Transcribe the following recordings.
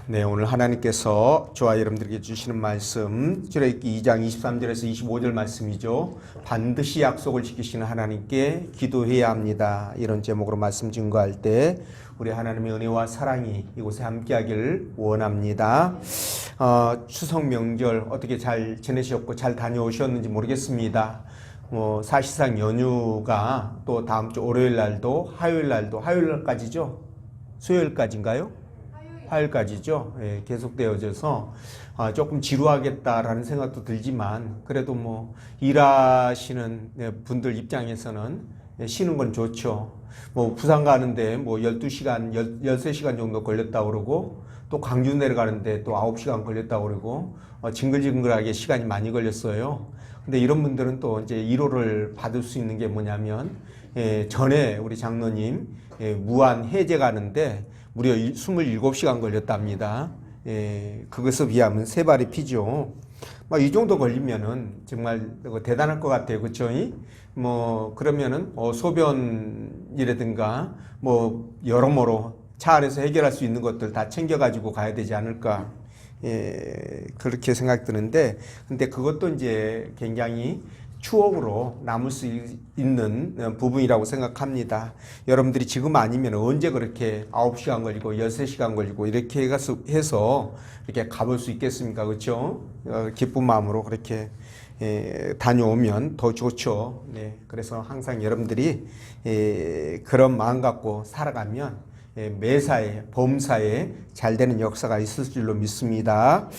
네, 오늘 하나님께서 저와 여러분들에게 주시는 말씀 출애굽기 2장 23절에서 25절 말씀이죠. 반드시 약속을 지키시는 하나님께 기도해야 합니다. 이런 제목으로 말씀 증거할 때 우리 하나님의 은혜와 사랑이 이곳에 함께하기를 원합니다. 추석 명절 어떻게 잘 지내셨고 잘 다녀오셨는지 모르겠습니다. 사실상 연휴가 또 다음 주 월요일 날도 화요일 날까지죠? 수요일까지인가요? 화요일까지죠. 예, 계속되어져서 조금 지루하겠다라는 생각도 들지만 그래도 일하시는 분들 입장에서는 쉬는 건 좋죠. 부산 가는데 12시간, 13시간 정도 걸렸다고 그러고 또 광주 내려가는데 또 9시간 걸렸다고 그러고 징글징글하게 시간이 많이 걸렸어요. 근데 이런 분들은 또 이제 1호를 받을 수 있는 게 뭐냐면 전에 우리 장로님 무한 해제 가는데 무려 27시간 걸렸답니다. 그것에 비하면 세 발이 피죠. 이 정도 걸리면은 정말 대단할 것 같아요. 그쵸? 그러면은 소변이라든가 여러모로 차 안에서 해결할 수 있는 것들 다 챙겨가지고 가야 되지 않을까. 그렇게 생각드는데, 근데 그것도 이제 굉장히 추억으로 남을 수 있는 부분이라고 생각합니다. 여러분들이 지금 아니면 언제 그렇게 9시간 걸리고 13시간 걸리고 이렇게 해서 이렇게 가볼 수 있겠습니까? 그렇죠? 기쁜 마음으로 그렇게 다녀오면 더 좋죠. 네. 그래서 항상 여러분들이 그런 마음 갖고 살아가면 매사에, 범사에 잘 되는 역사가 있을 줄로 믿습니다.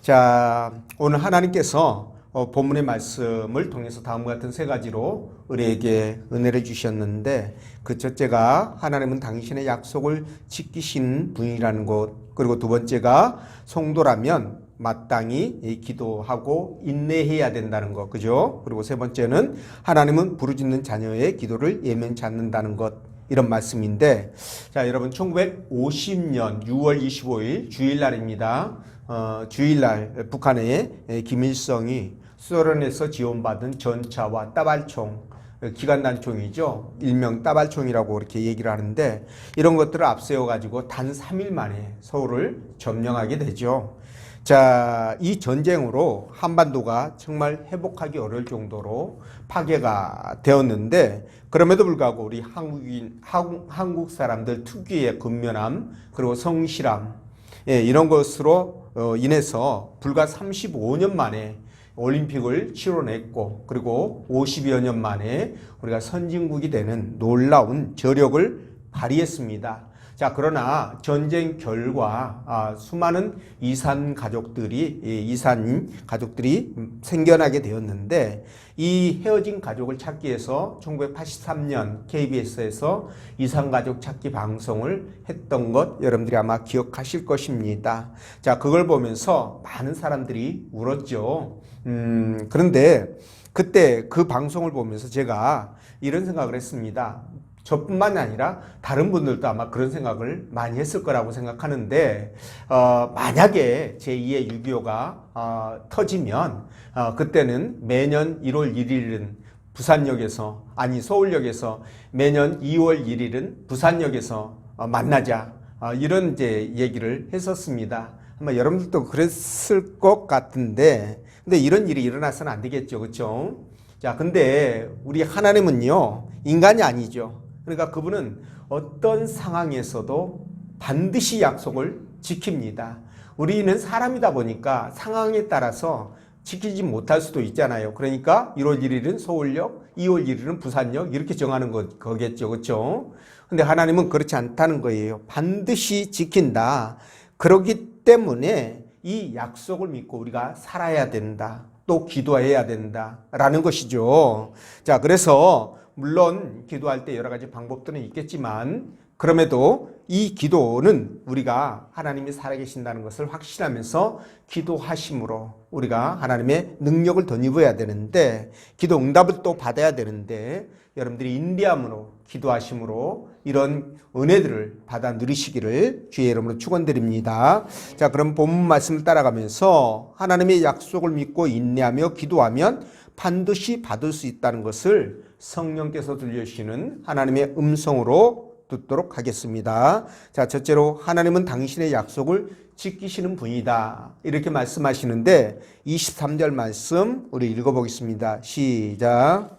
자, 오늘 하나님께서 본문의 말씀을 통해서 다음과 같은 세 가지로 우리에게 은혜를 주셨는데, 그 첫째가 하나님은 당신의 약속을 지키신 분이라는 것, 그리고 두 번째가 성도라면 마땅히 기도하고 인내해야 된다는 것, 그죠? 그리고 세 번째는 하나님은 부르짖는 자녀의 기도를 예면치 않는다는 것, 이런 말씀인데, 자, 여러분 1950년 6월 25일 주일날입니다. 주일날 북한의 김일성이 소련에서 지원받은 전차와 따발총, 기관단총이죠. 일명 따발총이라고 그렇게 얘기를 하는데, 이런 것들을 앞세워 가지고 단 3일 만에 서울을 점령하게 되죠. 자, 이 전쟁으로 한반도가 정말 회복하기 어려울 정도로 파괴가 되었는데, 그럼에도 불구하고 우리 한국 사람들 특유의 근면함, 그리고 성실함, 이런 것으로 인해서 불과 35년 만에 올림픽을 치러냈고, 그리고 50여 년 만에 우리가 선진국이 되는 놀라운 저력을 발휘했습니다. 자, 그러나 전쟁 결과 수많은 이산 가족들이 생겨나게 되었는데, 이 헤어진 가족을 찾기 위해서 1983년 KBS에서 이산 가족 찾기 방송을 했던 것 여러분들이 아마 기억하실 것입니다. 자, 그걸 보면서 많은 사람들이 울었죠. 그런데 그때 그 방송을 보면서 제가 이런 생각을 했습니다. 저뿐만 아니라 다른 분들도 아마 그런 생각을 많이 했을 거라고 생각하는데, 만약에 제2의 6.25가 터지면 그때는 매년 1월 1일은 서울역에서 매년 2월 1일은 부산역에서 만나자, 이런 이제 얘기를 했었습니다. 아마 여러분들도 그랬을 것 같은데, 근데 이런 일이 일어나서는 안 되겠죠. 그렇죠? 자, 근데 우리 하나님은요, 인간이 아니죠. 그러니까 그분은 어떤 상황에서도 반드시 약속을 지킵니다. 우리는 사람이다 보니까 상황에 따라서 지키지 못할 수도 있잖아요. 그러니까 1월 1일은 서울역, 2월 1일은 부산역 이렇게 정하는 거겠죠. 그렇죠? 근데 하나님은 그렇지 않다는 거예요. 반드시 지킨다. 그렇기 때문에 이 약속을 믿고 우리가 살아야 된다. 또 기도해야 된다라는 것이죠. 자, 그래서 물론 기도할 때 여러 가지 방법들은 있겠지만, 그럼에도 이 기도는 우리가 하나님이 살아계신다는 것을 확신하면서 기도하심으로 우리가 하나님의 능력을 덧입어야 되는데, 기도 응답을 또 받아야 되는데, 여러분들이 인내함으로 기도하심으로 이런 은혜들을 받아 누리시기를 주의 이름으로 축원드립니다. 자, 그럼 본문 말씀을 따라가면서 하나님의 약속을 믿고 인내하며 기도하면 반드시 받을 수 있다는 것을 성령께서 들려주시는 하나님의 음성으로 듣도록 하겠습니다. 자, 첫째로 하나님은 당신의 약속을 지키시는 분이다. 이렇게 말씀하시는데 23절 말씀 우리 읽어보겠습니다. 시작.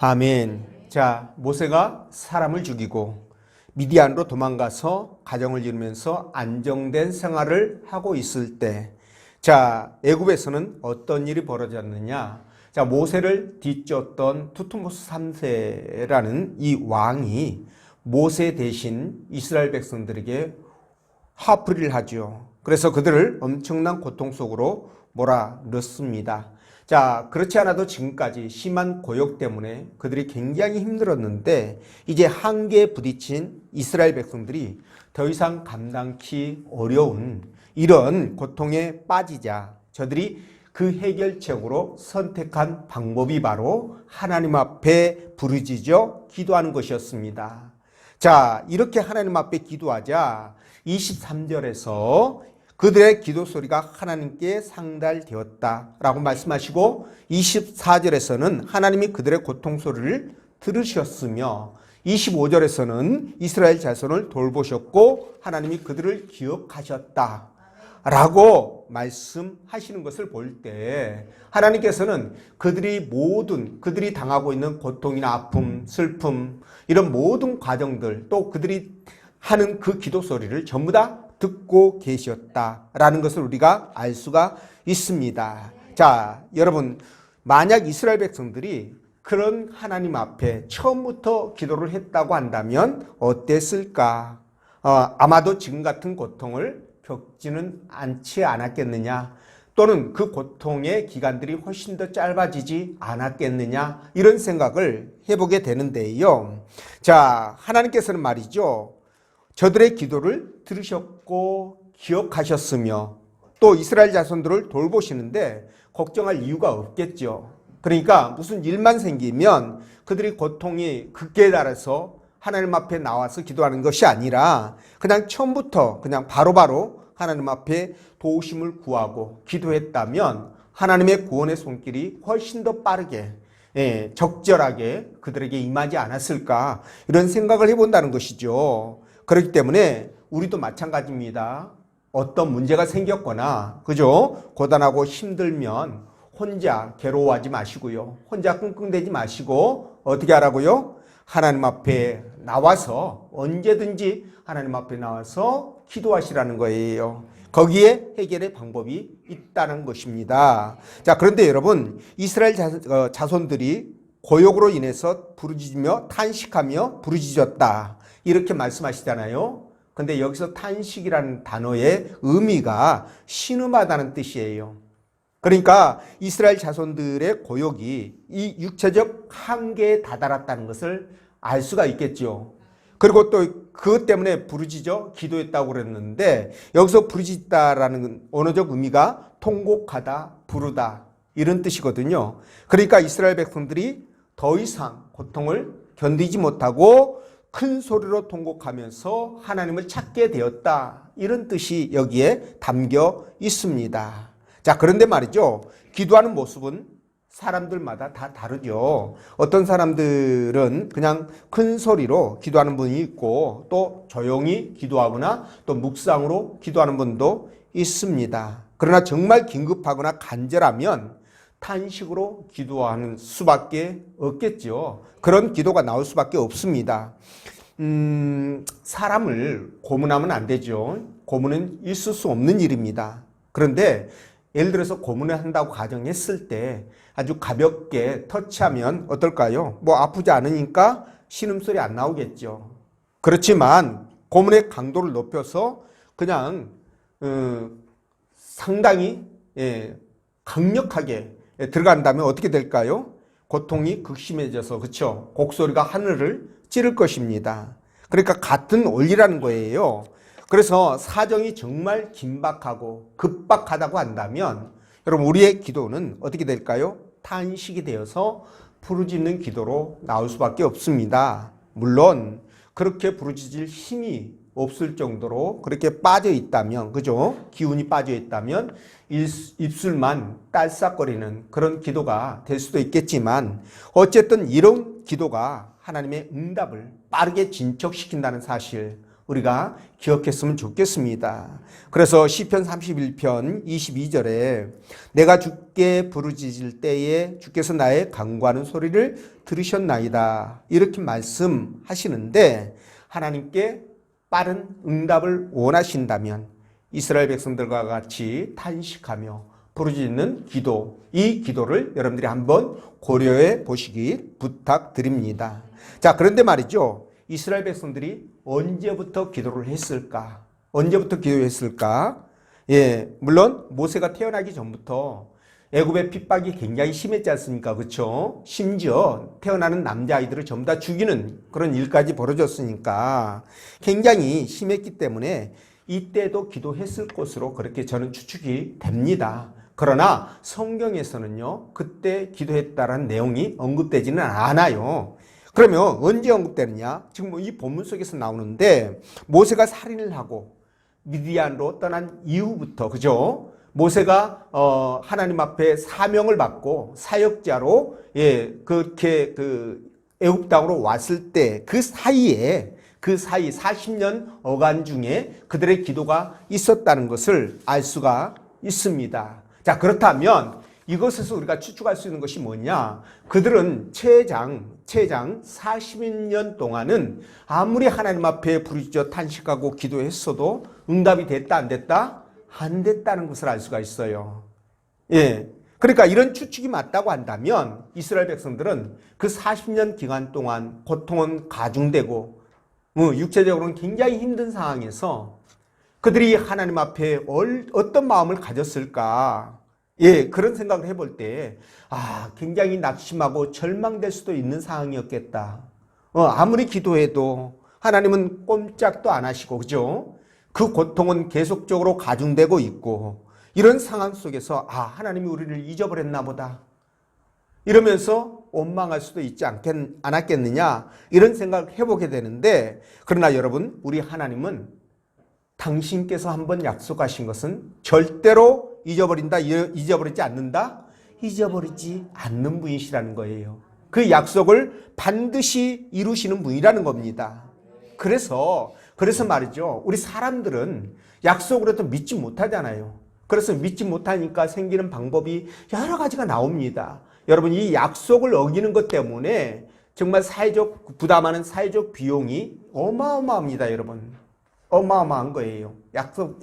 아멘. 자, 모세가 사람을 죽이고 미디안으로 도망가서 가정을 이루면서 안정된 생활을 하고 있을 때, 자, 애굽에서는 어떤 일이 벌어졌느냐? 자, 모세를 뒤쫓던 투트모스 3세라는 이 왕이 모세 대신 이스라엘 백성들에게 화풀이를 하죠. 그래서 그들을 엄청난 고통 속으로 몰아넣습니다. 자, 그렇지 않아도 지금까지 심한 고역 때문에 그들이 굉장히 힘들었는데 이제 한계에 부딪힌 이스라엘 백성들이 더 이상 감당치 어려운 이런 고통에 빠지자 저들이 그 해결책으로 선택한 방법이 바로 하나님 앞에 부르짖어 기도하는 것이었습니다. 자, 이렇게 하나님 앞에 기도하자 23절에서 그들의 기도 소리가 하나님께 상달되었다라고 말씀하시고 24절에서는 하나님이 그들의 고통 소리를 들으셨으며 25절에서는 이스라엘 자손을 돌보셨고 하나님이 그들을 기억하셨다라고 말씀하시는 것을 볼 때 하나님께서는 그들이 당하고 있는 고통이나 아픔, 슬픔 이런 모든 과정들 또 그들이 하는 그 기도 소리를 전부 다 듣고 계셨다라는 것을 우리가 알 수가 있습니다. 자, 여러분, 만약 이스라엘 백성들이 그런 하나님 앞에 처음부터 기도를 했다고 한다면 어땠을까? 아마도 지금 같은 고통을 겪지는 않지 않았겠느냐? 또는 그 고통의 기간들이 훨씬 더 짧아지지 않았겠느냐? 이런 생각을 해보게 되는데요. 자, 하나님께서는 말이죠. 저들의 기도를 들으셨고 기억하셨으며 또 이스라엘 자손들을 돌보시는데 걱정할 이유가 없겠죠. 그러니까 무슨 일만 생기면 그들이 고통이 극계에 달해서 하나님 앞에 나와서 기도하는 것이 아니라 그냥 처음부터 그냥 바로바로 하나님 앞에 도우심을 구하고 기도했다면 하나님의 구원의 손길이 훨씬 더 빠르게 적절하게 그들에게 임하지 않았을까 이런 생각을 해본다는 것이죠. 그렇기 때문에 우리도 마찬가지입니다. 어떤 문제가 생겼거나 그죠? 고단하고 힘들면 혼자 괴로워하지 마시고요. 혼자 끙끙대지 마시고 어떻게 하라고요? 하나님 앞에 나와서 언제든지 하나님 앞에 나와서 기도하시라는 거예요. 거기에 해결의 방법이 있다는 것입니다. 자, 그런데 여러분 이스라엘 자손들이 고역으로 인해서 부르짖으며 탄식하며 부르짖었다. 이렇게 말씀하시잖아요. 근데 여기서 탄식이라는 단어의 의미가 신음하다는 뜻이에요. 그러니까 이스라엘 자손들의 고역이 이 육체적 한계에 다다랐다는 것을 알 수가 있겠죠. 그리고 또 그것 때문에 부르짖어 기도했다고 그랬는데 여기서 부르짖다라는 언어적 의미가 통곡하다, 부르다 이런 뜻이거든요. 그러니까 이스라엘 백성들이 더 이상 고통을 견디지 못하고 큰 소리로 통곡하면서 하나님을 찾게 되었다. 이런 뜻이 여기에 담겨 있습니다. 자, 그런데 말이죠. 기도하는 모습은 사람들마다 다 다르죠. 어떤 사람들은 그냥 큰 소리로 기도하는 분이 있고 또 조용히 기도하거나 또 묵상으로 기도하는 분도 있습니다. 그러나 정말 긴급하거나 간절하면 탄식으로 기도하는 수밖에 없겠죠. 그런 기도가 나올 수밖에 없습니다. 사람을 고문하면 안 되죠. 고문은 있을 수 없는 일입니다. 그런데 예를 들어서 고문을 한다고 가정했을 때 아주 가볍게 터치하면 어떨까요? 뭐 아프지 않으니까 신음소리 안 나오겠죠. 그렇지만 고문의 강도를 높여서 그냥 상당히 강력하게 들어간다면 어떻게 될까요? 고통이 극심해져서 그렇죠. 곡소리가 하늘을 찌를 것입니다. 그러니까 같은 원리라는 거예요. 그래서 사정이 정말 긴박하고 급박하다고 한다면 여러분 우리의 기도는 어떻게 될까요? 탄식이 되어서 부르짖는 기도로 나올 수밖에 없습니다. 물론 그렇게 부르짖을 힘이 없을 정도로 그렇게 빠져 있다면, 그죠? 기운이 빠져 있다면 입술만 딸싹거리는 그런 기도가 될 수도 있겠지만, 어쨌든 이런 기도가 하나님의 응답을 빠르게 진척시킨다는 사실 우리가 기억했으면 좋겠습니다. 그래서 시편 31편 22절에 내가 주께 부르짖을 때에 주께서 나의 간구하는 소리를 들으셨나이다, 이렇게 말씀하시는데, 하나님께 빠른 응답을 원하신다면 이스라엘 백성들과 같이 탄식하며 부르짖는 기도, 이 기도를 여러분들이 한번 고려해 보시기 부탁드립니다. 자, 그런데 말이죠, 이스라엘 백성들이 언제부터 기도를 했을까? 언제부터 기도했을까? 예, 물론 모세가 태어나기 전부터 애굽의 핍박이 굉장히 심했지 않습니까? 그렇죠? 심지어 태어나는 남자아이들을 전부 다 죽이는 그런 일까지 벌어졌으니까 굉장히 심했기 때문에 이때도 기도했을 것으로 그렇게 저는 추측이 됩니다. 그러나 성경에서는요, 그때 기도했다라는 내용이 언급되지는 않아요. 그러면 언제 언급되느냐? 지금 이 본문 속에서 나오는데, 모세가 살인을 하고 미디안으로 떠난 이후부터, 그죠? 모세가 하나님 앞에 사명을 받고 사역자로 그렇게 애굽 땅으로 왔을 때 그 사이 40년 어간 중에 그들의 기도가 있었다는 것을 알 수가 있습니다. 자, 그렇다면 이것에서 우리가 추측할 수 있는 것이 뭐냐? 그들은 최장 40년 동안은 아무리 하나님 앞에 부르짖어 탄식하고 기도했어도 응답이 됐다 안 됐다? 안 됐다는 것을 알 수가 있어요. 예. 그러니까 이런 추측이 맞다고 한다면 이스라엘 백성들은 그 40년 기간 동안 고통은 가중되고 육체적으로는 굉장히 힘든 상황에서 그들이 하나님 앞에 어떤 마음을 가졌을까? 예, 그런 생각을 해볼 때, 굉장히 낙심하고 절망될 수도 있는 상황이었겠다. 아무리 기도해도 하나님은 꼼짝도 안 하시고, 그죠? 그 고통은 계속적으로 가중되고 있고, 이런 상황 속에서, 하나님이 우리를 잊어버렸나 보다, 이러면서 원망할 수도 있지 않았겠느냐, 이런 생각을 해보게 되는데, 그러나 여러분, 우리 하나님은 당신께서 한번 약속하신 것은 절대로 잊어버리지 않는다? 잊어버리지 않는 분이시라는 거예요. 그 약속을 반드시 이루시는 분이라는 겁니다. 그래서 말이죠, 우리 사람들은 약속을 해도 믿지 못하잖아요. 그래서 믿지 못하니까 생기는 방법이 여러 가지가 나옵니다. 여러분, 이 약속을 어기는 것 때문에 정말 부담하는 사회적 비용이 어마어마합니다, 여러분. 어마어마한 거예요.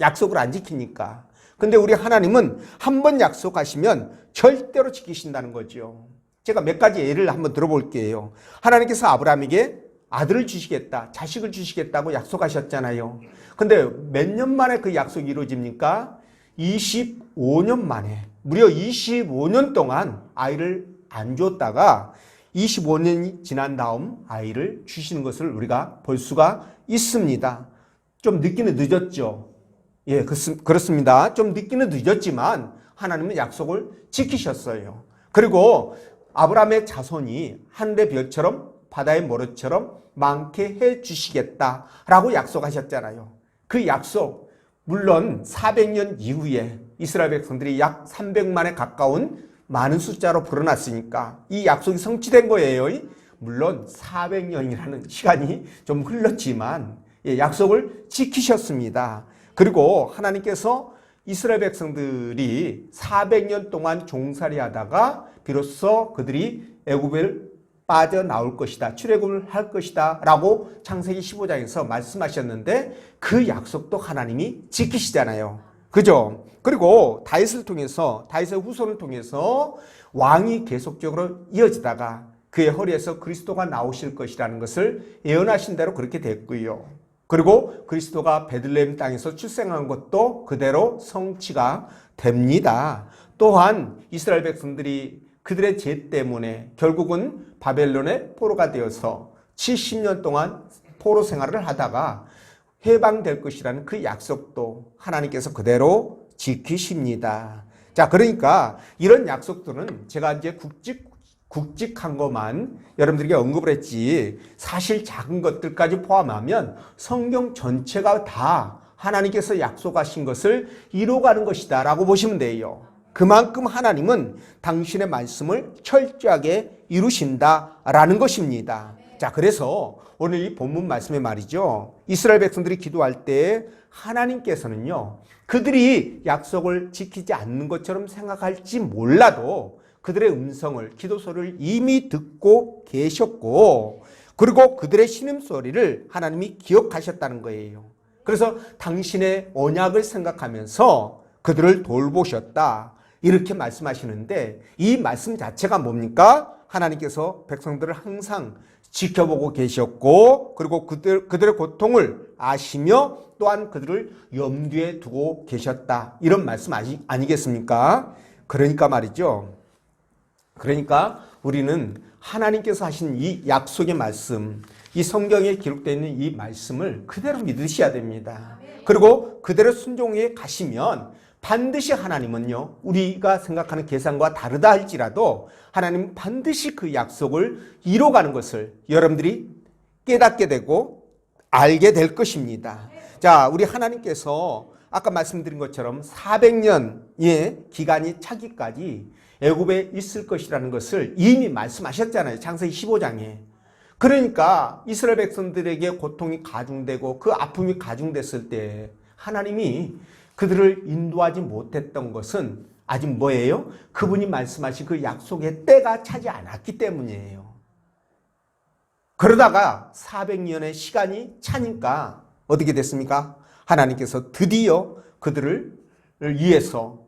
약속을 안 지키니까. 근데 우리 하나님은 한번 약속하시면 절대로 지키신다는 거죠. 제가 몇 가지 예를 한번 들어볼게요. 하나님께서 아브라함에게 아들을 주시겠다, 자식을 주시겠다고 약속하셨잖아요. 근데 몇 년 만에 그 약속이 이루어집니까? 25년 만에, 무려 25년 동안 아이를 안 줬다가 25년이 지난 다음 아이를 주시는 것을 우리가 볼 수가 있습니다. 좀 늦기는 늦었죠. 예, 그렇습니다. 좀 늦기는 늦었지만 하나님은 약속을 지키셨어요. 그리고 아브라함의 자손이 하늘의 별처럼 바다의 모래처럼 많게 해 주시겠다라고 약속하셨잖아요. 그 약속, 물론 400년 이후에 이스라엘 백성들이 약 300만에 가까운 많은 숫자로 불어났으니까 이 약속이 성취된 거예요. 물론 400년이라는 시간이 좀 흘렀지만 약속을 지키셨습니다. 그리고 하나님께서 이스라엘 백성들이 400년 동안 종살이 하다가 비로소 그들이 애굽을 빠져나올 것이다, 출애굽을 할 것이다 라고 창세기 15장에서 말씀하셨는데 그 약속도 하나님이 지키시잖아요. 그죠? 그리고 다윗의 후손을 통해서 왕이 계속적으로 이어지다가 그의 허리에서 그리스도가 나오실 것이라는 것을 예언하신 대로 그렇게 됐고요. 그리고 그리스도가 베들레헴 땅에서 출생한 것도 그대로 성취가 됩니다. 또한 이스라엘 백성들이 그들의 죄 때문에 결국은 바벨론의 포로가 되어서 70년 동안 포로 생활을 하다가 해방될 것이라는 그 약속도 하나님께서 그대로 지키십니다. 자, 그러니까 이런 약속들은 제가 이제 굵직한 것만 여러분들에게 언급을 했지, 사실 작은 것들까지 포함하면 성경 전체가 다 하나님께서 약속하신 것을 이루어가는 것이다 라고 보시면 돼요. 그만큼 하나님은 당신의 말씀을 철저하게 이루신다라는 것입니다. 자, 그래서 오늘 이 본문 말씀에 말이죠, 이스라엘 백성들이 기도할 때 하나님께서는요, 그들이 약속을 지키지 않는 것처럼 생각할지 몰라도 그들의 음성을, 기도 소리를 이미 듣고 계셨고, 그리고 그들의 신음소리를 하나님이 기억하셨다는 거예요. 그래서 당신의 언약을 생각하면서 그들을 돌보셨다, 이렇게 말씀하시는데, 이 말씀 자체가 뭡니까? 하나님께서 백성들을 항상 지켜보고 계셨고, 그리고 그들의 고통을 아시며 또한 그들을 염두에 두고 계셨다, 이런 말씀 아니겠습니까? 그러니까 말이죠, 그러니까 우리는 하나님께서 하신 이 약속의 말씀, 이 성경에 기록되어 있는 이 말씀을 그대로 믿으셔야 됩니다. 그리고 그대로 순종해 가시면 반드시 하나님은요, 우리가 생각하는 계산과 다르다 할지라도 하나님은 반드시 그 약속을 이뤄가는 것을 여러분들이 깨닫게 되고 알게 될 것입니다. 자, 우리 하나님께서 아까 말씀드린 것처럼 400년의 기간이 차기까지 애굽에 있을 것이라는 것을 이미 말씀하셨잖아요, 창세기 15장에. 그러니까 이스라엘 백성들에게 고통이 가중되고 그 아픔이 가중됐을 때 하나님이 그들을 인도하지 못했던 것은 아직 뭐예요? 그분이 말씀하신 그 약속의 때가 차지 않았기 때문이에요. 그러다가 400년의 시간이 차니까 어떻게 됐습니까? 하나님께서 드디어 그들을 위해서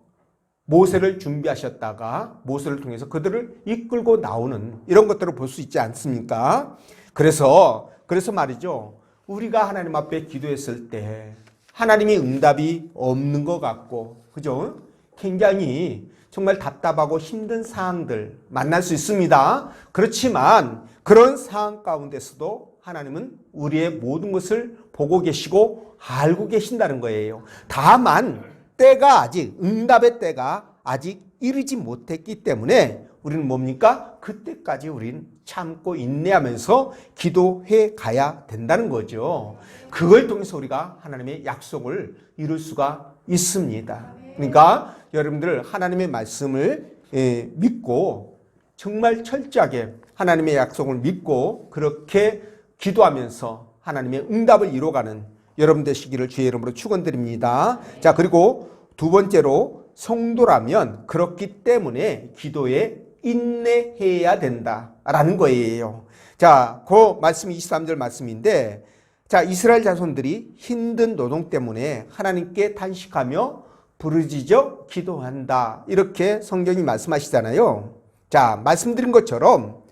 모세를 준비하셨다가 모세를 통해서 그들을 이끌고 나오는 이런 것들을 볼 수 있지 않습니까? 그래서 말이죠, 우리가 하나님 앞에 기도했을 때 하나님이 응답이 없는 것 같고, 그죠? 굉장히 정말 답답하고 힘든 상황들 만날 수 있습니다. 그렇지만 그런 상황 가운데서도 하나님은 우리의 모든 것을 보고 계시고 알고 계신다는 거예요. 다만 때가 아직, 응답의 때가 아직 이르지 못했기 때문에 우리는 뭡니까? 그때까지 우리는 참고 인내하면서 기도해 가야 된다는 거죠. 그걸 통해서 우리가 하나님의 약속을 이룰 수가 있습니다. 그러니까 여러분들 하나님의 말씀을 믿고 정말 철저하게 하나님의 약속을 믿고 그렇게 기도하면서 하나님의 응답을 이뤄가는 여러분 되시기를 주의 이름으로 축원드립니다. 자, 그리고 두 번째로 성도라면 그렇기 때문에 기도에 인내해야 된다라는 거예요. 자, 그 말씀이 23절 말씀인데, 자, 이스라엘 자손들이 힘든 노동 때문에 하나님께 탄식하며 부르짖어 기도한다, 이렇게 성경이 말씀하시잖아요. 자, 말씀드린 것처럼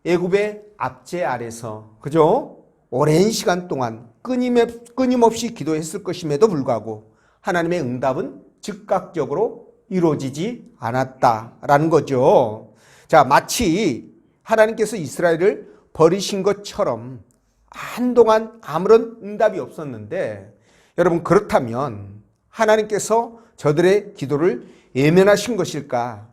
애굽의 압제 아래서, 그죠? 오랜 시간 동안 끊임없이 기도했을 것임에도 불구하고 하나님의 응답은 즉각적으로 이루어지지 않았다라는 거죠. 자, 마치 하나님께서 이스라엘을 버리신 것처럼 한동안 아무런 응답이 없었는데, 여러분 그렇다면 하나님께서 저들의 기도를 외면하신 것일까?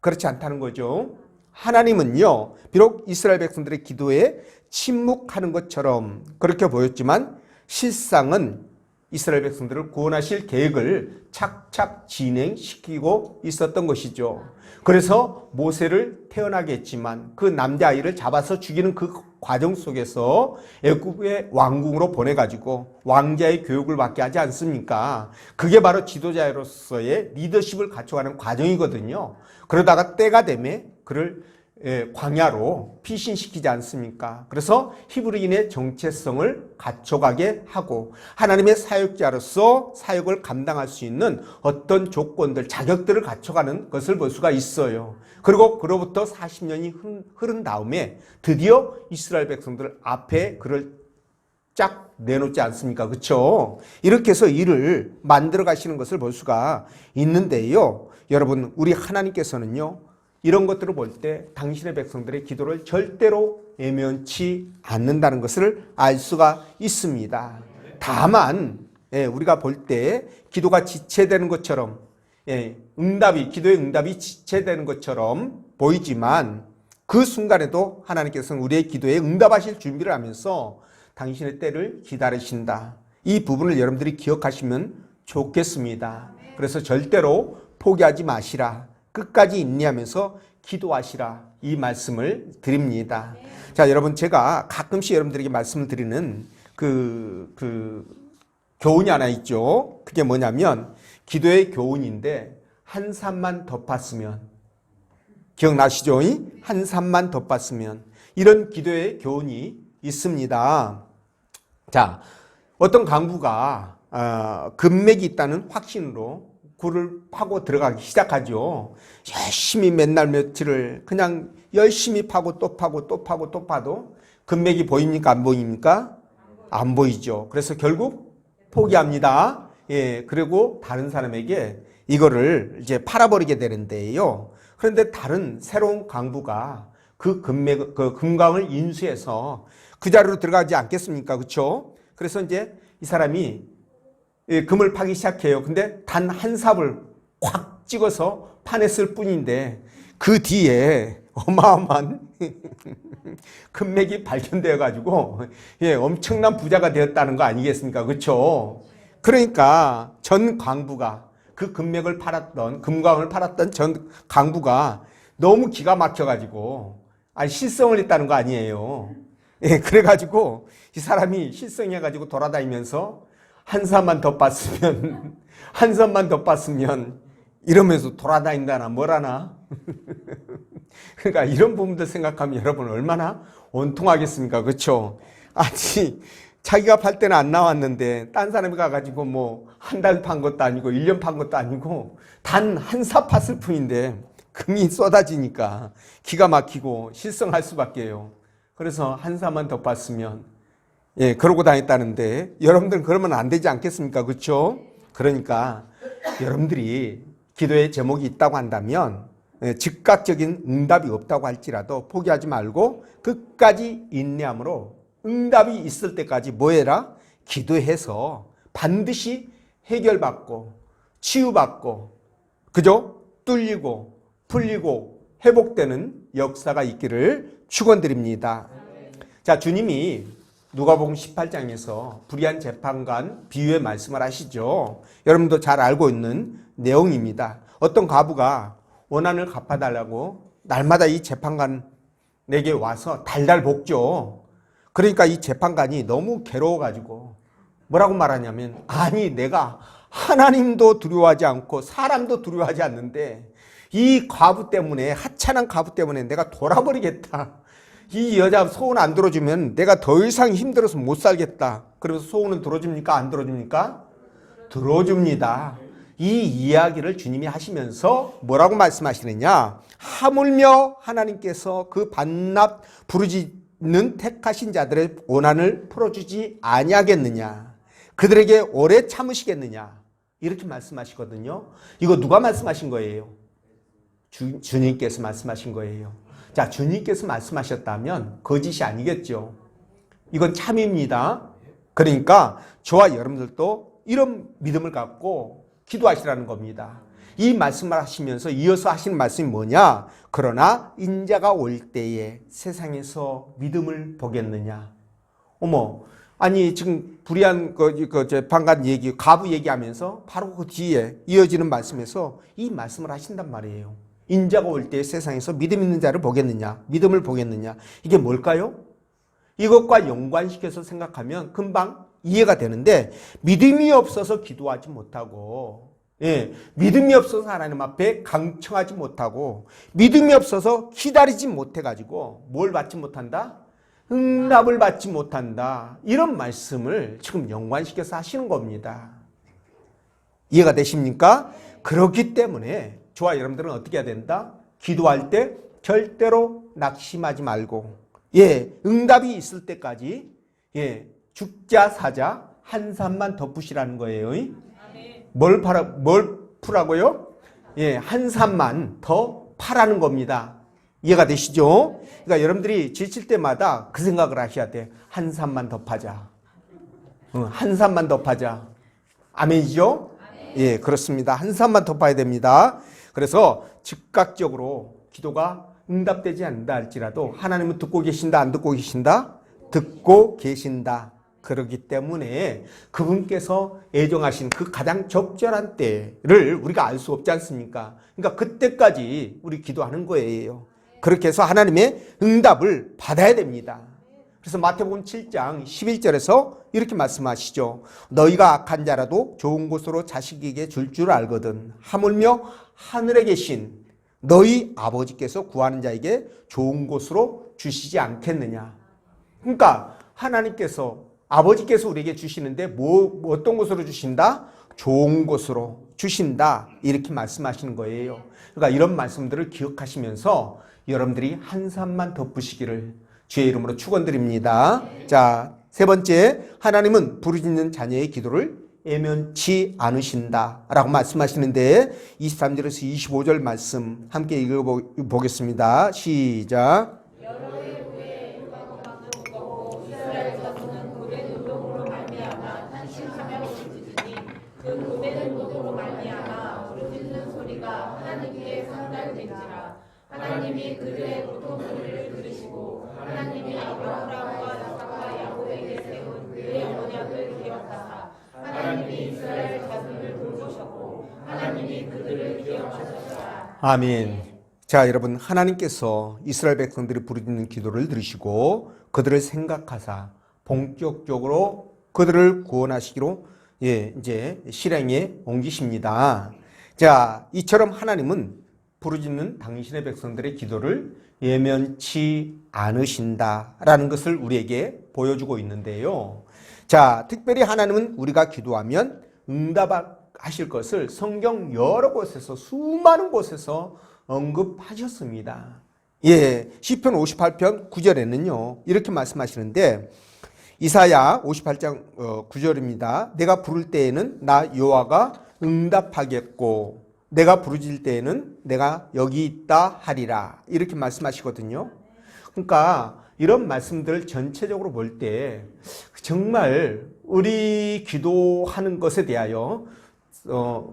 그렇지 않다는 거죠. 하나님은요, 비록 이스라엘 백성들의 기도에 침묵하는 것처럼 그렇게 보였지만 실상은 이스라엘 백성들을 구원하실 계획을 착착 진행시키고 있었던 것이죠. 그래서 모세를 태어나게 했지만 그 남자아이를 잡아서 죽이는 그 과정 속에서 애굽의 왕궁으로 보내가지고 왕자의 교육을 받게 하지 않습니까? 그게 바로 지도자로서의 리더십을 갖춰가는 과정이거든요. 그러다가 때가 되면 그를 광야로 피신시키지 않습니까? 그래서 히브리인의 정체성을 갖춰가게 하고 하나님의 사역자로서 사역을 감당할 수 있는 어떤 조건들, 자격들을 갖춰가는 것을 볼 수가 있어요. 그리고 그로부터 40년이 흐른 다음에 드디어 이스라엘 백성들 앞에 그를 쫙 내놓지 않습니까? 그렇죠? 이렇게 해서 일을 만들어 가시는 것을 볼 수가 있는데요. 여러분, 우리 하나님께서는요, 이런 것들을 볼 때 당신의 백성들의 기도를 절대로 외면치 않는다는 것을 알 수가 있습니다. 다만 우리가 볼 때 기도가 지체되는 것처럼, 기도의 응답이 지체되는 것처럼 보이지만, 그 순간에도 하나님께서는 우리의 기도에 응답하실 준비를 하면서 당신의 때를 기다리신다. 이 부분을 여러분들이 기억하시면 좋겠습니다. 그래서 절대로 포기하지 마시라. 끝까지 인내하면서 기도하시라. 이 말씀을 드립니다. 자, 여러분, 제가 가끔씩 여러분들에게 말씀을 드리는 교훈이 하나 있죠. 그게 뭐냐면 기도의 교훈인데 한 산만 더 팠으면, 기억나시죠? 한 산만 더 팠으면, 이런 기도의 교훈이 있습니다. 자, 어떤 강부가 금맥이 있다는 확신으로 굴을 파고 들어가기 시작하죠. 열심히 맨날 며칠을 그냥 열심히 파고 또 파고 또 파고 또 파도 금맥이 보입니까? 안 보입니까? 안 보이죠. 그래서 결국 포기합니다. 예, 그리고 다른 사람에게 이거를 이제 팔아버리게 되는데요. 그런데 다른 새로운 강부가 그 금강을 인수해서 그 자리로 들어가지 않겠습니까? 그렇죠? 그래서 이제 이 사람이 금을 파기 시작해요. 근데 단 한 삽을 콱 찍어서 파냈을 뿐인데 그 뒤에 어마어마한 금맥이 발견되어 가지고 엄청난 부자가 되었다는 거 아니겠습니까? 그렇죠? 그러니까 전 강부가 그 금강을 팔았던 전 강부가 너무 기가 막혀 가지고 실성을 했다는 거 아니에요. 그래가지고 이 사람이 실성해가지고 돌아다니면서 한 산만 더 팠으면 한 산만 더 팠으면 이러면서 돌아다닌다나 뭐라나. 그러니까 이런 부분들 생각하면 여러분 얼마나 원통하겠습니까? 그렇죠? 아니 자기가 팔 때는 안 나왔는데 딴 사람이 가가지고 뭐 한 달 판 것도 아니고 1년 판 것도 아니고 단 한 삽 팠을 뿐인데 금이 쏟아지니까 기가 막히고 실성할 수밖에요. 그래서 한 삽만 더 팠으면 그러고 다녔다는데 여러분들은 그러면 안 되지 않겠습니까? 그렇죠? 그러니까 여러분들이 기도의 제목이 있다고 한다면 즉각적인 응답이 없다고 할지라도 포기하지 말고 끝까지 인내함으로 응답이 있을 때까지 뭐해라? 기도해서 반드시 해결받고 치유받고 그죠? 뚫리고 풀리고 회복되는 역사가 있기를 축원드립니다. 자, 주님이 누가복음 18장에서 불의한 재판관 비유의 말씀을 하시죠. 여러분도 잘 알고 있는 내용입니다. 어떤 과부가 원한을 갚아달라고 날마다 이 재판관에게 와서 달달 볶죠. 그러니까 이 재판관이 너무 괴로워가지고 뭐라고 말하냐면, 아니 내가 하나님도 두려워하지 않고 사람도 두려워하지 않는데 이 과부 때문에, 하찮은 과부 때문에 내가 돌아버리겠다. 이 여자 소원 안 들어주면 내가 더 이상 힘들어서 못 살겠다. 그래서 소원은 들어줍니까? 안 들어줍니까? 들어줍니다. 이 이야기를 주님이 하시면서 뭐라고 말씀하시느냐? 하물며 하나님께서 그 반납 부르짖는 택하신 자들의 원한을 풀어주지 아니하겠느냐? 그들에게 오래 참으시겠느냐? 이렇게 말씀하시거든요. 이거 누가 말씀하신 거예요? 주님께서 말씀하신 거예요. 자, 주님께서 말씀하셨다면 거짓이 아니겠죠. 이건 참입니다. 그러니까 저와 여러분들도 이런 믿음을 갖고 기도하시라는 겁니다. 이 말씀을 하시면서 이어서 하시는 말씀이 뭐냐? 그러나 인자가 올 때에 세상에서 믿음을 보겠느냐? 어머, 아니 지금 불의한 그 재판관 얘기, 과부 얘기하면서 바로 그 뒤에 이어지는 말씀에서 이 말씀을 하신단 말이에요. 인자가 올 때에 세상에서 믿음 있는 자를 보겠느냐? 믿음을 보겠느냐? 이게 뭘까요? 이것과 연관시켜서 생각하면 금방 이해가 되는데, 믿음이 없어서 기도하지 못하고, 믿음이 없어서 하나님 앞에 강청하지 못하고, 믿음이 없어서 기다리지 못해가지고 뭘 받지 못한다? 응답을 받지 못한다. 이런 말씀을 지금 연관시켜서 하시는 겁니다. 이해가 되십니까? 그렇기 때문에 저와 여러분들은 어떻게 해야 된다? 기도할 때 절대로 낙심하지 말고, 응답이 있을 때까지, 죽자 사자 한 산만 더 푸시라는 거예요. 뭘 푸라고요? 한 산만 더 파라는 겁니다. 이해가 되시죠? 그러니까 여러분들이 지칠 때마다 그 생각을 하셔야 돼. 한 산만 더 파자. 한 산만 더 파자. 아멘이죠? 그렇습니다. 한 산만 더 파야 됩니다. 그래서 즉각적으로 기도가 응답되지 않는다 할지라도 하나님은 듣고 계신다, 안 듣고 계신다? 듣고 계신다. 그렇기 때문에 그분께서 애정하신 그 가장 적절한 때를 우리가 알 수 없지 않습니까? 그러니까 그때까지 우리 기도하는 거예요. 그렇게 해서 하나님의 응답을 받아야 됩니다. 그래서 마태복음 7장 11절에서 이렇게 말씀하시죠. 너희가 악한 자라도 좋은 곳으로 자식에게 줄 줄 알거든. 하물며 하늘에 계신 너희 아버지께서 구하는 자에게 좋은 곳으로 주시지 않겠느냐. 그러니까 하나님께서 아버지께서 우리에게 주시는데 어떤 곳으로 주신다? 좋은 곳으로 주신다. 이렇게 말씀하시는 거예요. 그러니까 이런 말씀들을 기억하시면서 여러분들이 한 산만 덮으시기를 주의 이름으로 축원드립니다. 자, 세 번째, 하나님은 부르짖는 자녀의 기도를 애면치 않으신다 라고 말씀하시는데 23절에서 25절 말씀 함께 읽어보겠습니다. 시작. 하나님이 그들의 고통 소리를 들으시고 하나님이 아브라함과 이삭과 야곱에게 세운 그의 언약을 기억하사 하나님이 이스라엘 자손을 돌보셨고 하나님이 그들을 기억하셨다. 아멘. 자, 여러분, 하나님께서 이스라엘 백성들이 부르짖는 기도를 들으시고 그들을 생각하사 본격적으로 그들을 구원하시기로 이제 실행에 옮기십니다. 자, 이처럼 하나님은 부르짖는 당신의 백성들의 기도를 예면치 않으신다라는 것을 우리에게 보여주고 있는데요. 자, 특별히 하나님은 우리가 기도하면 응답하실 것을 성경 여러 곳에서 수많은 곳에서 언급하셨습니다. 시편 58편 9절에는요. 이렇게 말씀하시는데 이사야 58장 9절입니다. 내가 부를 때에는 나 여호와가 응답하겠고 내가 부르짖을 때에는 내가 여기 있다 하리라. 이렇게 말씀하시거든요. 그러니까 이런 말씀들 전체적으로 볼 때 정말 우리 기도하는 것에 대하여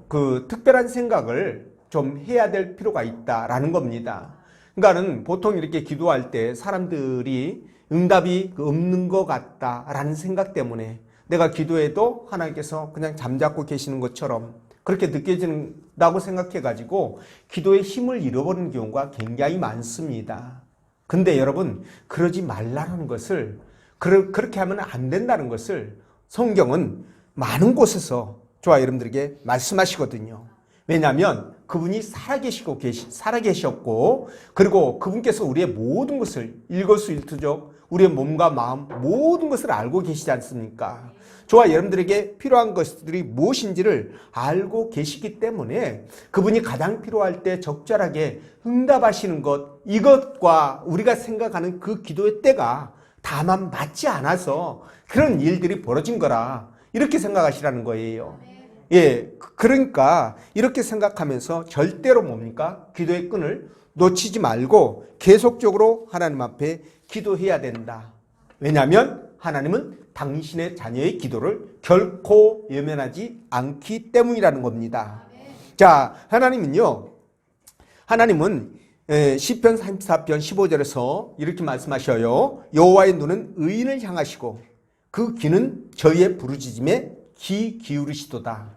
그 특별한 생각을 좀 해야 될 필요가 있다라는 겁니다. 그러니까는 보통 이렇게 기도할 때 사람들이 응답이 없는 것 같다라는 생각 때문에 내가 기도해도 하나님께서 그냥 잠자코 계시는 것처럼 그렇게 느껴진다고 생각해가지고 기도의 힘을 잃어버리는 경우가 굉장히 많습니다. 근데 여러분, 그러지 말라는 것을, 그렇게 하면 안 된다는 것을 성경은 많은 곳에서 저와 여러분들에게 말씀하시거든요. 왜냐하면 그분이 살아계셨고, 그리고 그분께서 우리의 모든 것을 일거수일투족, 우리의 몸과 마음, 모든 것을 알고 계시지 않습니까? 저와 여러분들에게 필요한 것들이 무엇인지를 알고 계시기 때문에 그분이 가장 필요할 때 적절하게 응답하시는 것, 이것과 우리가 생각하는 그 기도의 때가 다만 맞지 않아서 그런 일들이 벌어진 거라 이렇게 생각하시라는 거예요. 그러니까 이렇게 생각하면서 절대로 뭡니까? 기도의 끈을 놓치지 말고 계속적으로 하나님 앞에 기도해야 된다. 왜냐하면 하나님은 당신의 자녀의 기도를 결코 외면하지 않기 때문이라는 겁니다. 자, 하나님은 시편 34편 15절에서 이렇게 말씀하셔요. 여호와의 눈은 의인을 향하시고 그 귀는 저희의 부르짖음에 귀 기울이시도다.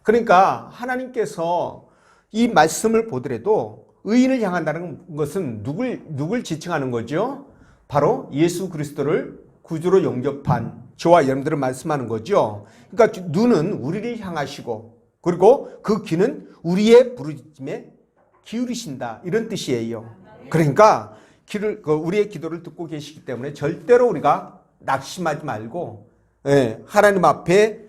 그러니까 하나님께서 이 말씀을 보더라도 의인을 향한다는 것은 누굴 지칭하는 거죠? 바로 예수 그리스도를 구주로 영접한 저와 여러분들을 말씀하는 거죠. 그러니까 눈은 우리를 향하시고 그리고 그 귀는 우리의 부르짖음에 기울이신다 이런 뜻이에요. 그러니까 우리의 기도를 듣고 계시기 때문에 절대로 우리가 낙심하지 말고 하나님 앞에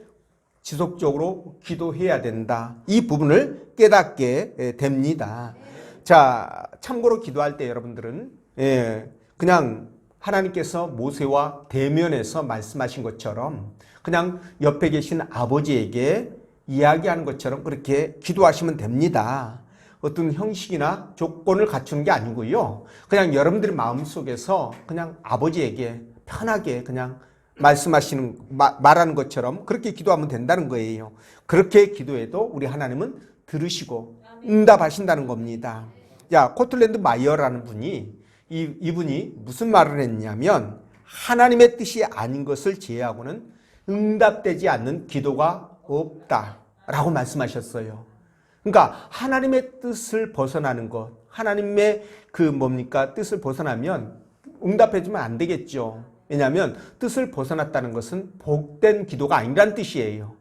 지속적으로 기도해야 된다. 이 부분을 깨닫게 됩니다. 자, 참고로 기도할 때 여러분들은 그냥 하나님께서 모세와 대면해서 말씀하신 것처럼 그냥 옆에 계신 아버지에게 이야기하는 것처럼 그렇게 기도하시면 됩니다. 어떤 형식이나 조건을 갖추는 게 아니고요. 그냥 여러분들의 마음속에서 그냥 아버지에게 편하게 그냥 말하는 것처럼 그렇게 기도하면 된다는 거예요. 그렇게 기도해도 우리 하나님은 들으시고 응답하신다는 겁니다. 자, 코틀랜드 마이어라는 분이 이분이 무슨 말을 했냐면 하나님의 뜻이 아닌 것을 제외하고는 응답되지 않는 기도가 없다라고 말씀하셨어요. 그러니까 하나님의 뜻을 벗어나는 것, 하나님의 뜻을 벗어나면 응답해주면 안 되겠죠. 왜냐하면 뜻을 벗어났다는 것은 복된 기도가 아니란 뜻이에요.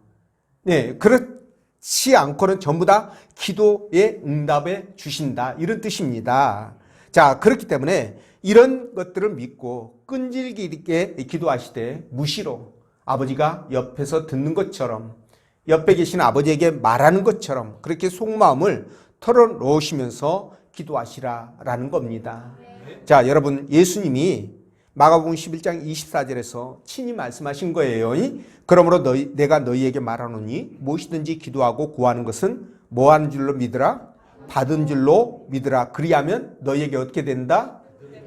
네, 그렇지 않고는 전부 다 기도에 응답해 주신다 이런 뜻입니다. 자, 그렇기 때문에 이런 것들을 믿고 끈질기 있게 기도하시되 무시로 아버지가 옆에서 듣는 것처럼 옆에 계신 아버지에게 말하는 것처럼 그렇게 속마음을 털어놓으시면서 기도하시라라는 겁니다. 자, 여러분, 예수님이 마가복음 11장 24절에서 친히 말씀하신 거예요. 그러므로 내가 너희에게 말하노니 무엇이든지 기도하고 구하는 것은 뭐 하는 줄로 믿으라? 받은 줄로 믿으라. 그리하면 너희에게 어떻게 된다?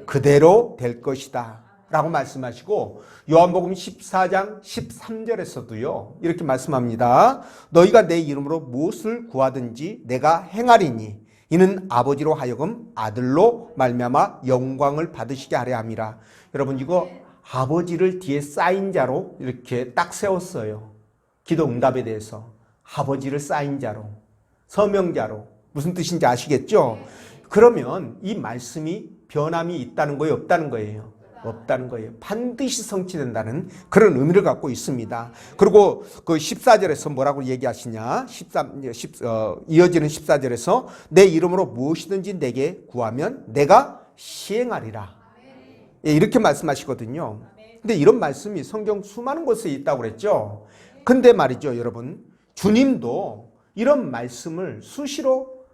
그대로 될 것이다 라고 말씀하시고, 요한복음 14장 13절에서도요 이렇게 말씀합니다. 너희가 내 이름으로 무엇을 구하든지 내가 행하리니 이는 아버지로 하여금 아들로 말미암아 영광을 받으시게 하려 함이라. 여러분, 이거 아버지를 뒤에 쌓인 자로 이렇게 딱 세웠어요. 기도 응답에 대해서 아버지를 쌓인 자로, 서명자로. 무슨 뜻인지 아시겠죠? 그러면 이 말씀이 변함이 있다는 거예요, 없다는 거예요? 없다는 거예요. 반드시 성취된다는 그런 의미를 갖고 있습니다. 그리고 그 14절에서 뭐라고 얘기하시냐? 이어지는 14절에서 내 이름으로 무엇이든지 내게 구하면 내가 시행하리라. 예, 이렇게 말씀하시거든요. 근데 이런 말씀이 성경 수많은 곳에 있다고 그랬죠. 근데 말이죠, 여러분, 주님도 이런 말씀을 수시로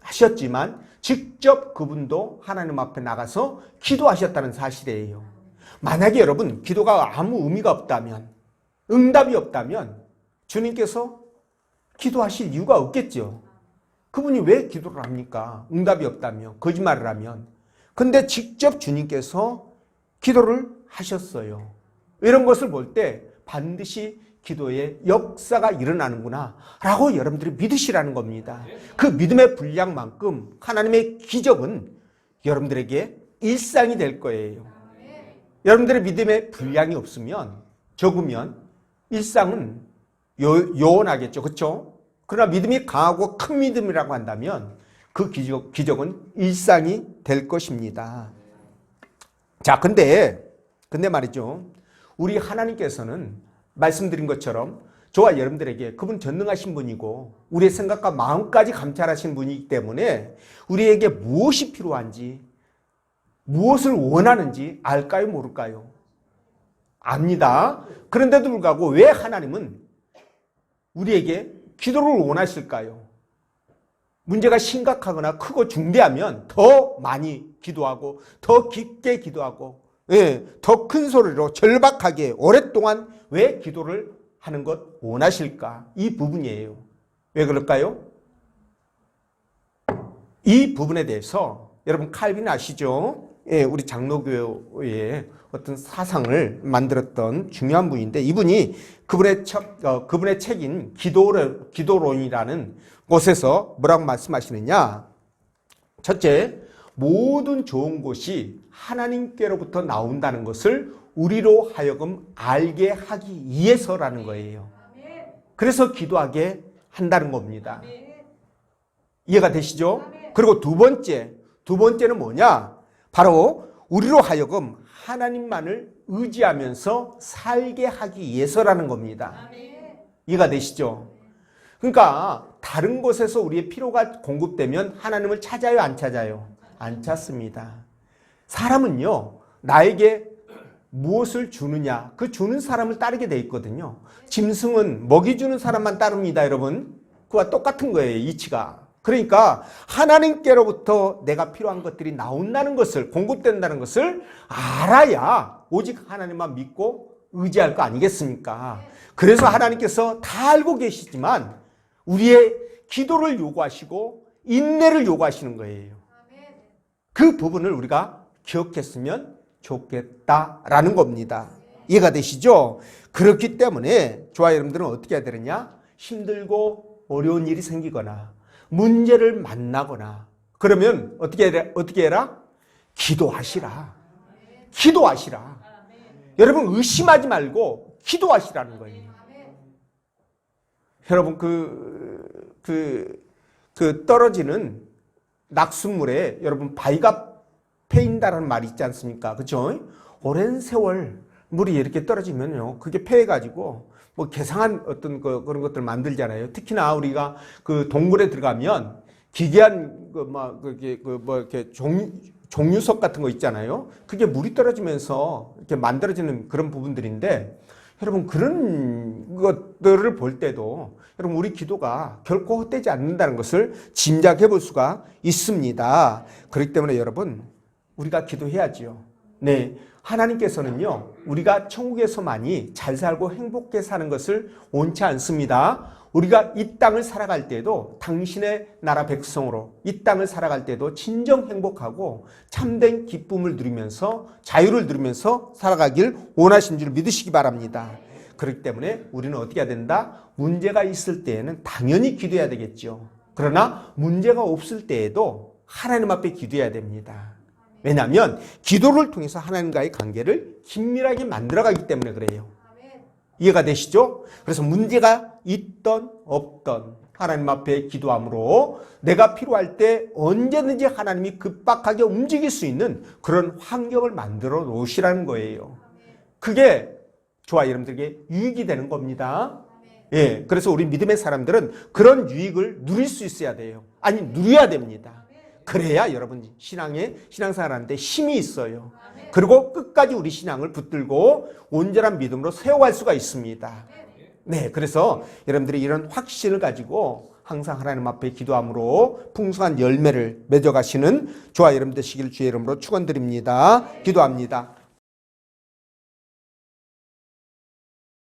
하셨지만 직접 그분도 하나님 앞에 나가서 기도하셨다는 사실이에요. 만약에 여러분 기도가 아무 의미가 없다면, 응답이 없다면 주님께서 기도하실 이유가 없겠죠. 그분이 왜 기도를 합니까? 응답이 없다면, 거짓말을 하면. 근데 직접 주님께서 기도를 하셨어요. 이런 것을 볼 때 반드시 기도의 역사가 일어나는구나 라고 여러분들이 믿으시라는 겁니다. 그 믿음의 분량만큼 하나님의 기적은 여러분들에게 일상이 될 거예요. 여러분들의 믿음의 분량이 없으면, 적으면 일상은 요원하겠죠. 그렇죠? 그러나 믿음이 강하고 큰 믿음이라고 한다면 그 기적은 일상이 될 것입니다. 자, 근데 말이죠, 우리 하나님께서는 말씀드린 것처럼 저와 여러분들에게 그분 전능하신 분이고 우리의 생각과 마음까지 감찰하신 분이기 때문에 우리에게 무엇이 필요한지, 무엇을 원하는지 알까요, 모를까요? 압니다. 그런데도 불구하고 왜 하나님은 우리에게 기도를 원하실까요? 문제가 심각하거나 크고 중대하면 더 많이 기도하고 더 깊게 기도하고, 예, 더 큰 소리로 절박하게 오랫동안 왜 기도를 하는 것 원하실까? 이 부분이에요. 왜 그럴까요? 이 부분에 대해서 여러분 칼빈 아시죠? 예, 우리 장로교의 어떤 사상을 만들었던 중요한 분인데, 이분이 그분의 책인 기도론이라는 곳에서 뭐라고 말씀하시느냐? 첫째, 모든 좋은 것이 하나님께로부터 나온다는 것을 우리로 하여금 알게 하기 위해서라는 거예요. 그래서 기도하게 한다는 겁니다. 이해가 되시죠? 그리고 두 번째는 뭐냐? 바로 우리로 하여금 하나님만을 의지하면서 살게 하기 위해서라는 겁니다. 이해가 되시죠? 그러니까 다른 곳에서 우리의 필요가 공급되면 하나님을 찾아요, 안 찾아요? 안 찾습니다. 사람은요, 나에게 무엇을 주느냐, 그 주는 사람을 따르게 돼 있거든요. 짐승은 먹이 주는 사람만 따릅니다, 여러분. 그와 똑같은 거예요, 이치가. 그러니까 하나님께로부터 내가 필요한 것들이 나온다는 것을, 공급된다는 것을 알아야 오직 하나님만 믿고 의지할 거 아니겠습니까? 그래서 하나님께서 다 알고 계시지만 우리의 기도를 요구하시고 인내를 요구하시는 거예요. 그 부분을 우리가 기억했으면 좋겠다라는 겁니다. 이해가 되시죠? 그렇기 때문에 저와 여러분들은 어떻게 해야 되느냐? 힘들고 어려운 일이 생기거나 문제를 만나거나 그러면 어떻게 해라? 기도하시라. 기도하시라. 여러분 의심하지 말고 기도하시라는 거예요. 여러분 그 떨어지는 낙숫물에 여러분 바위가 패인다라는 말이 있지 않습니까? 그렇죠? 오랜 세월 물이 이렇게 떨어지면요, 그게 패해가지고 뭐 개상한 어떤 그런 것들 만들잖아요. 특히나 우리가 그 동굴에 들어가면 기괴한 이렇게 종유석 같은 거 있잖아요. 그게 물이 떨어지면서 이렇게 만들어지는 그런 부분들인데, 여러분 그런 것들을 볼 때도 여러분 우리 기도가 결코 헛되지 않는다는 것을 짐작해 볼 수가 있습니다. 그렇기 때문에 여러분 우리가 기도해야지요. 네, 하나님께서는요 우리가 천국에서만이 잘 살고 행복하게 사는 것을 원치 않습니다. 우리가 이 땅을 살아갈 때도 당신의 나라 백성으로 이 땅을 살아갈 때도 진정 행복하고 참된 기쁨을 누리면서 자유를 누리면서 살아가길 원하신 줄 믿으시기 바랍니다. 그렇기 때문에 우리는 어떻게 해야 된다? 문제가 있을 때에는 당연히 기도해야 되겠죠. 그러나 문제가 없을 때에도 하나님 앞에 기도해야 됩니다. 왜냐하면 기도를 통해서 하나님과의 관계를 긴밀하게 만들어가기 때문에 그래요. 이해가 되시죠? 그래서 문제가 있던 없던 하나님 앞에 기도함으로 내가 필요할 때 언제든지 하나님이 급박하게 움직일 수 있는 그런 환경을 만들어 놓으시라는 거예요. 그게 저와 여러분들에게 유익이 되는 겁니다. 예, 그래서 우리 믿음의 사람들은 그런 유익을 누릴 수 있어야 돼요. 아니, 누려야 됩니다. 그래야 여러분 신앙생활하는데 힘이 있어요. 그리고 끝까지 우리 신앙을 붙들고 온전한 믿음으로 세워갈 수가 있습니다. 네, 그래서 여러분들이 이런 확신을 가지고 항상 하나님 앞에 기도함으로 풍성한 열매를 맺어가시는 저와 여러분 되시기를 주의 이름으로 축원드립니다. 기도합니다.